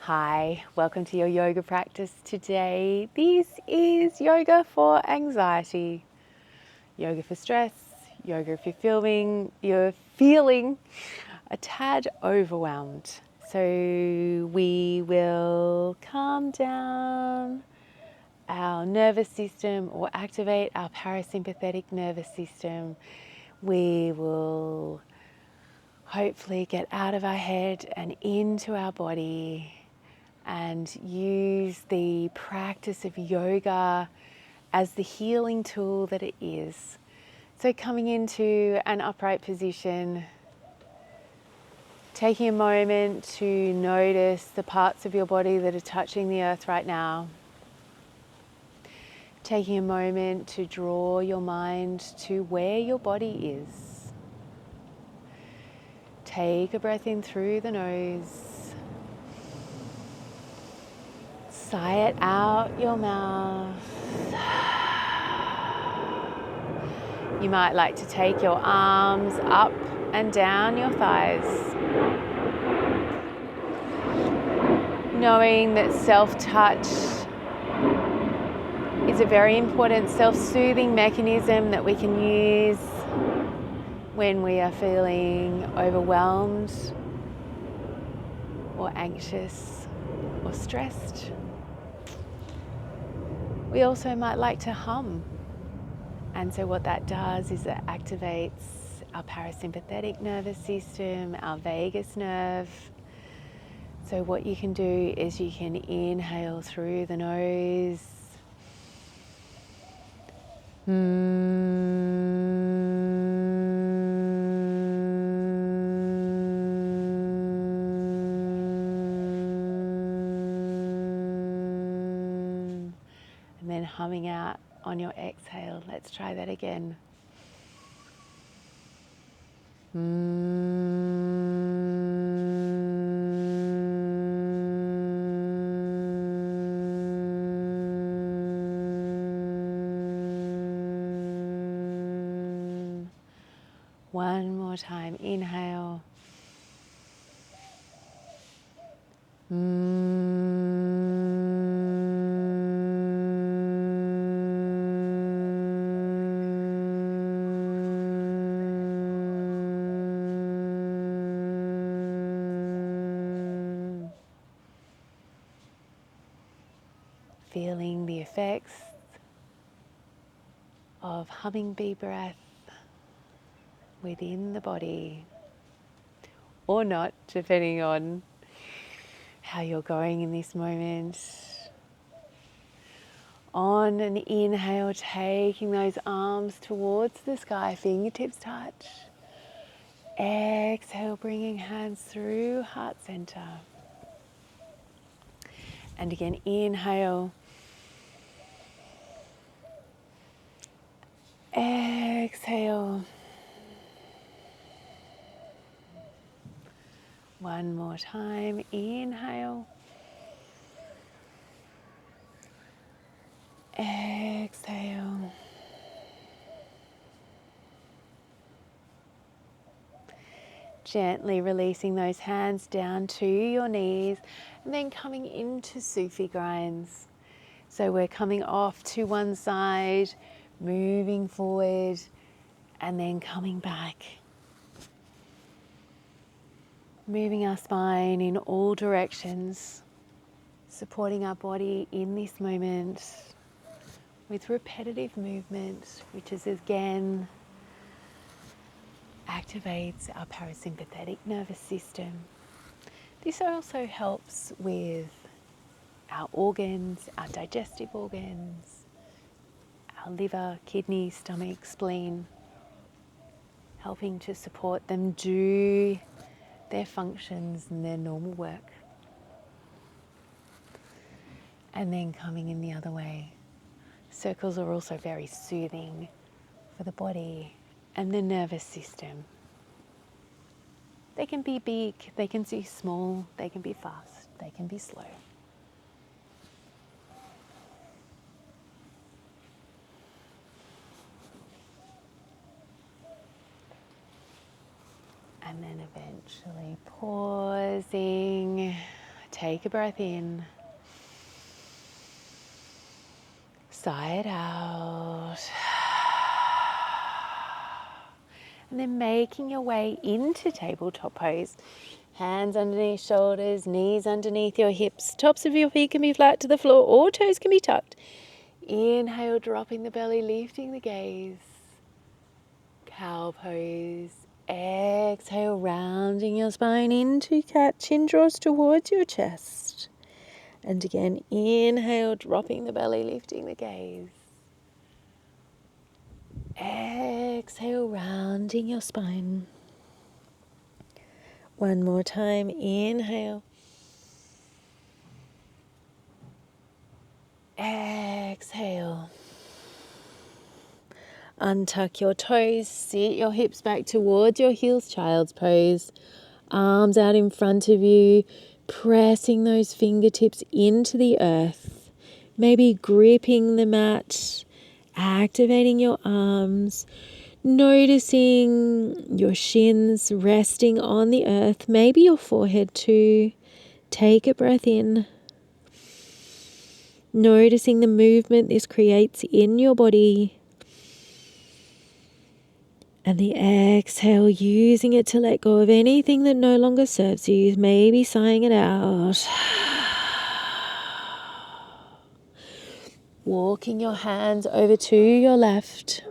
Hi, welcome to your yoga practice today. This is yoga for anxiety, yoga for stress, yoga if you're feeling a tad overwhelmed. So we will calm down our nervous system or activate our parasympathetic nervous system. We will hopefully get out of our head and into our body and use the practice of yoga as the healing tool that it is. So coming into an upright position, taking a moment to notice the parts of your body that are touching the earth right now. Taking a moment to draw your mind to where your body is. Take a breath in through the nose. Sigh it out your mouth. You might like to take your arms up and down your thighs, knowing that self-touch is a very important self-soothing mechanism that we can use when we are feeling overwhelmed or anxious or stressed. We also might like to hum. And so what that does is it activates our parasympathetic nervous system, our vagus nerve. So what you can do is you can inhale through the nose. And then humming out on your exhale. Let's try that again. One more time. Inhale. Feeling the effects of hummingbee breath within the body, or not, depending on how you're going in this moment. On an inhale, taking those arms towards the sky, fingertips touch. Exhale, bringing hands through heart center. And again, inhale. Exhale. One more time. Inhale. Exhale. Gently releasing those hands down to your knees and then coming into Sufi grinds. So we're coming off to one side, moving forward, and then coming back. Moving our spine in all directions, supporting our body in this moment with repetitive movement, which is again activates our parasympathetic nervous system. This also helps with our organs, our digestive organs, our liver, kidney, stomach, spleen, helping to support them do their functions and their normal work. And then coming in the other way. Circles are also very soothing for the body and the nervous system. They can be big, they can be small, they can be fast, they can be slow. And then eventually pausing, Take a breath in. Sigh it out. And then making your way into tabletop pose. Hands underneath shoulders, knees underneath your hips. Tops of your feet can be flat to the floor or toes can be tucked. Inhale, dropping the belly, lifting the gaze. Cow pose. Exhale, rounding your spine into cat. Chin draws towards your chest. And again, inhale, dropping the belly, lifting the gaze. Exhale, rounding your spine. One more time, inhale. Exhale. Untuck your toes, sit your hips back towards your heels, child's pose. Arms out in front of you, pressing those fingertips into the earth. Maybe gripping the mat, activating your arms, noticing your shins resting on the earth, maybe your forehead too. Take a breath in. Noticing the movement this creates in your body. And the exhale, using it to let go of anything that no longer serves you, maybe sighing it out. Walking your hands over to your left.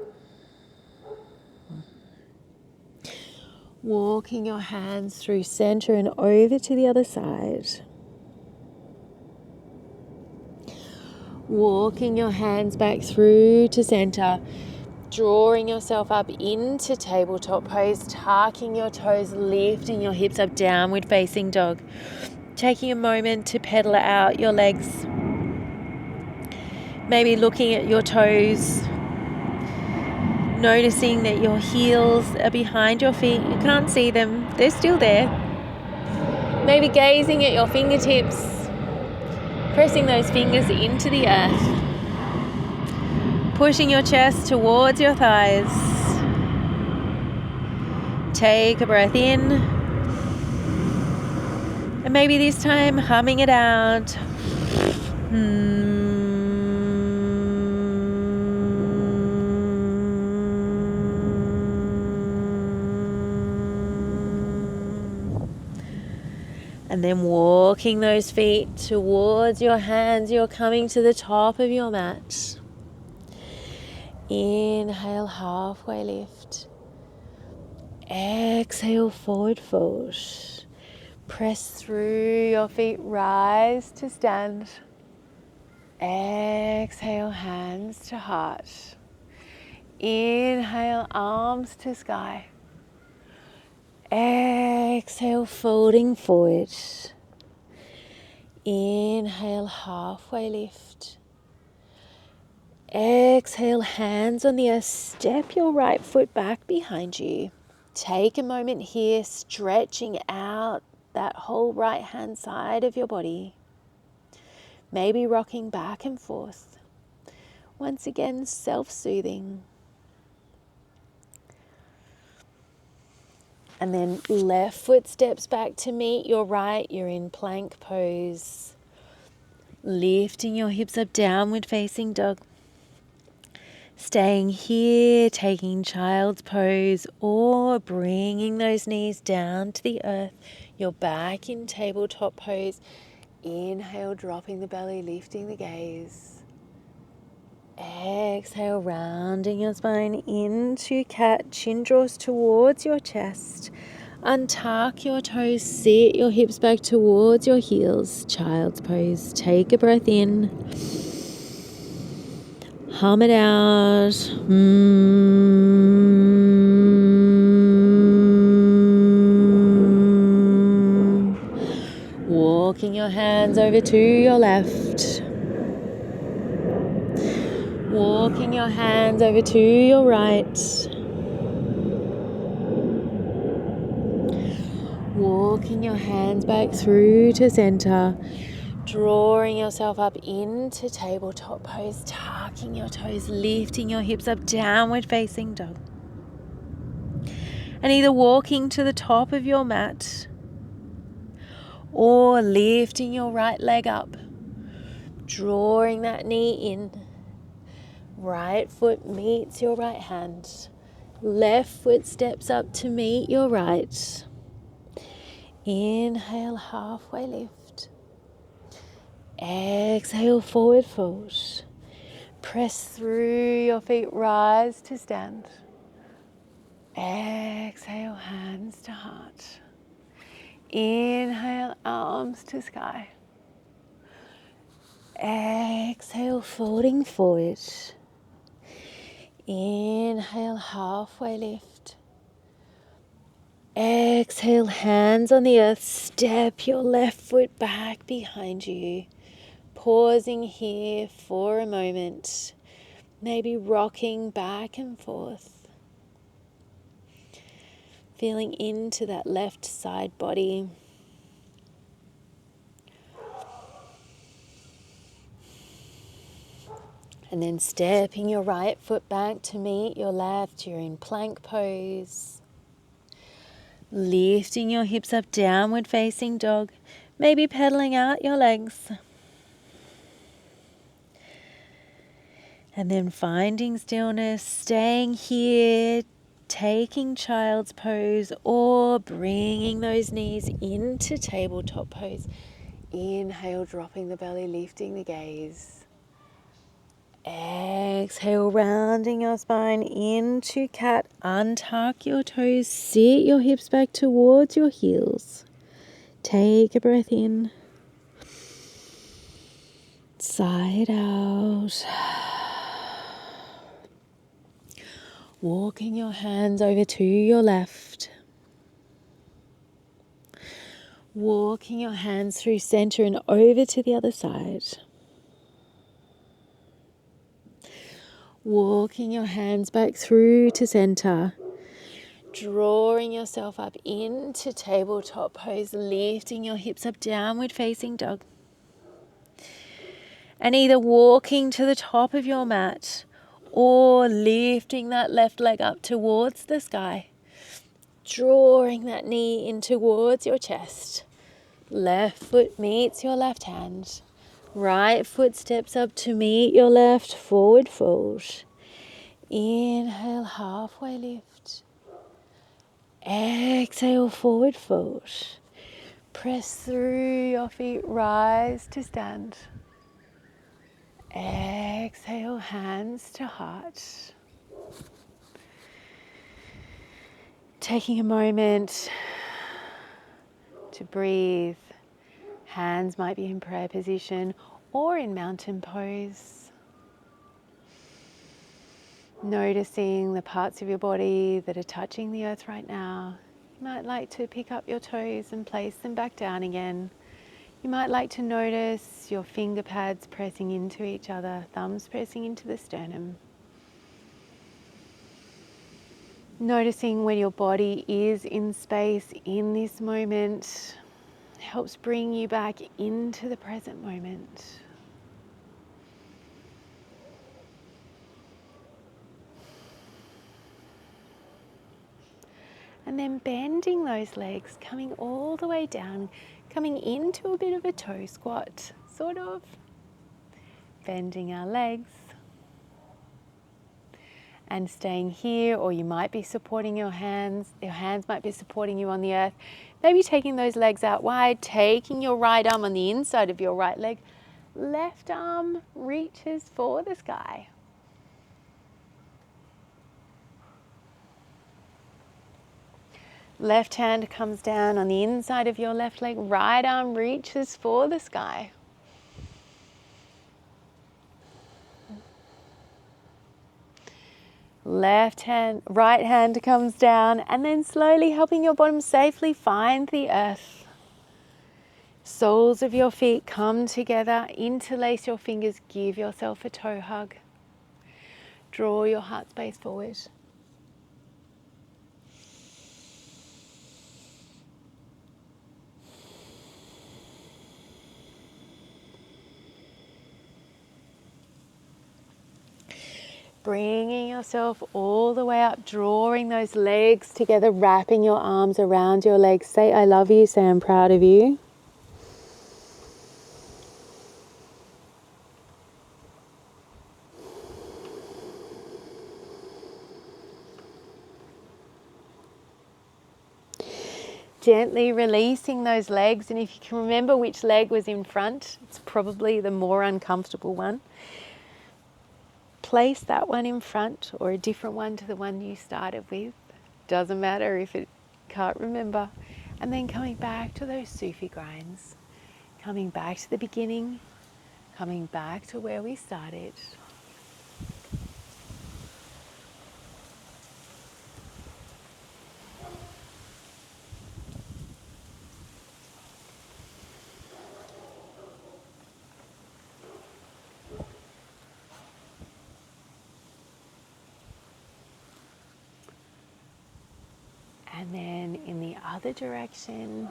Walking your hands through center and over to the other side. Walking your hands back through to center. Drawing yourself up into tabletop pose, tucking your toes, lifting your hips up, downward facing dog. Taking a moment to pedal out your legs. Maybe looking at your toes, noticing that your heels are behind your feet. You can't see them, they're still there. Maybe gazing at your fingertips, pressing those fingers into the earth. Pushing your chest towards your thighs. Take a breath in. And maybe this time humming it out. And then walking those feet towards your hands. You're coming to the top of your mat. Inhale, halfway lift. Exhale, forward fold. Press through your feet, rise to stand. Exhale, hands to heart. Inhale, arms to sky. Exhale, folding forward. Inhale, halfway lift. Exhale, hands on the earth. Step your right foot back behind you. Take a moment here, stretching out that whole right hand side of your body. Maybe rocking back and forth. Once again, self-soothing. And then left foot steps back to meet your right. You're in plank pose. Lifting your hips up, downward facing dog. Staying here, taking child's pose, or bringing those knees down to the earth. You're back in tabletop pose. Inhale, dropping the belly, lifting the gaze. Exhale, rounding your spine into cat. Chin draws towards your chest. Untuck your toes, sit your hips back towards your heels. Child's pose. Take a breath in. Hum it out. Walking your hands over to your left. Walking your hands over to your right. Walking your hands back through to center. Drawing yourself up into tabletop pose, tucking your toes, lifting your hips up, downward facing dog. And either walking to the top of your mat Or lifting your right leg up, drawing that knee in. Right foot meets your right hand. Left foot steps up to meet your right. Inhale, halfway lift. Exhale, forward fold. Press through your feet, rise to stand. Exhale, hands to heart. Inhale, arms to sky. Exhale, folding forward. Inhale, halfway lift. Exhale, hands on the earth. Step your left foot back behind you. Pausing here for a moment. Maybe rocking back and forth. Feeling into that left side body. And then stepping your right foot back to meet your left. You're in plank pose. Lifting your hips up, downward facing dog. Maybe pedaling out your legs. And then finding stillness, staying here, taking child's pose, or bringing those knees into tabletop pose. Inhale, dropping the belly, lifting the gaze. Exhale, rounding your spine into cat. Untuck your toes, sit your hips back towards your heels. Take a breath in. Side out. Walking your hands over to your left. Walking your hands through center and over to the other side. Walking your hands back through to center. Drawing yourself up into tabletop pose, lifting your hips up, downward facing dog. And either walking to the top of your mat or lifting that left leg up towards the sky. Drawing that knee in towards your chest. Left foot meets your left hand. Right foot steps up to meet your left, forward fold. Inhale, halfway lift. Exhale, forward fold. Press through your feet, rise to stand. Exhale, hands to heart. Taking a moment to breathe. Hands might be in prayer position or in mountain pose. Noticing the parts of your body that are touching the earth right now. You might like to pick up your toes and place them back down again. You might like to notice your finger pads pressing into each other, thumbs pressing into the sternum. Noticing where your body is in space in this moment helps bring you back into the present moment. And then bending those legs, coming all the way down, coming into a bit of a toe squat, sort of. Bending our legs. And staying here, or you might be supporting your hands might be supporting you on the earth. Maybe taking those legs out wide, taking your right arm on the inside of your right leg. Left arm reaches for the sky. Left hand comes down on the inside of your left leg. Right arm reaches for the sky. Right hand comes down, and then slowly helping your bottom safely find the earth. Soles of your feet come together, interlace your fingers, give yourself a toe hug. Draw your heart space forward. Bringing yourself all the way up, drawing those legs together, wrapping your arms around your legs. Say, I love you. Say, I'm proud of you. Gently releasing those legs, and if you can remember which leg was in front, it's probably the more uncomfortable one. Place that one in front or a different one to the one you started with. Doesn't matter if it can't remember. And then coming back to those Sufi grinds, coming back to the beginning, coming back to where we started. And then in the other direction,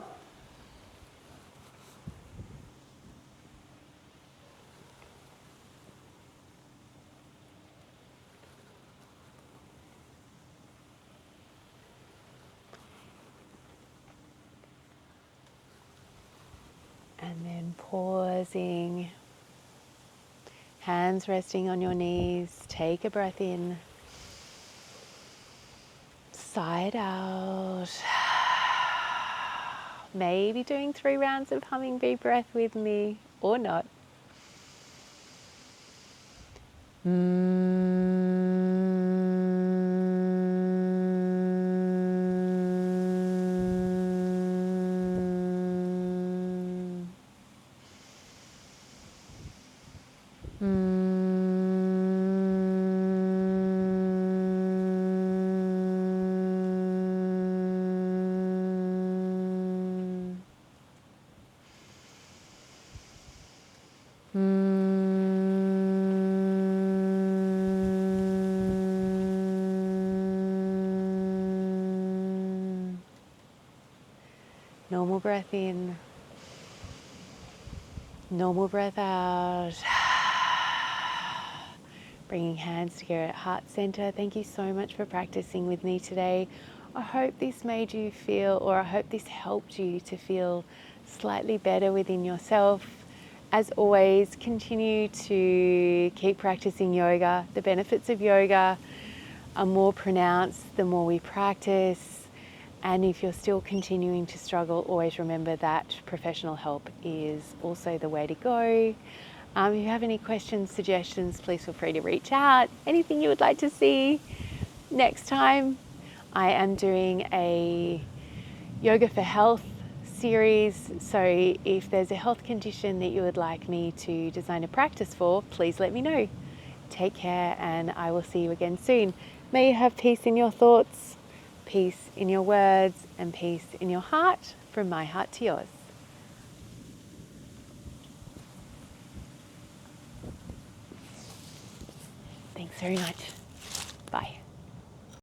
and then pausing, hands resting on your knees, take a breath in, sigh it out. Maybe doing 3 rounds of hummingbee breath with me or not. Normal breath in, normal breath out. Bringing hands together at heart center. Thank you so much for practicing with me today. I hope this made you feel, or I hope this helped you to feel slightly better within yourself. As always, continue to keep practicing yoga. The benefits of yoga are more pronounced the more we practice. And if you're still continuing to struggle, always remember that professional help is also the way to go. If you have any questions, suggestions, please feel free to reach out. Anything you would like to see next time, I am doing a Yoga for Health series. So if there's a health condition that you would like me to design a practice for, please let me know. Take care, and I will see you again soon. May you have peace in your thoughts, peace in your words, and peace in your heart, from my heart to yours. Thanks very much. Bye.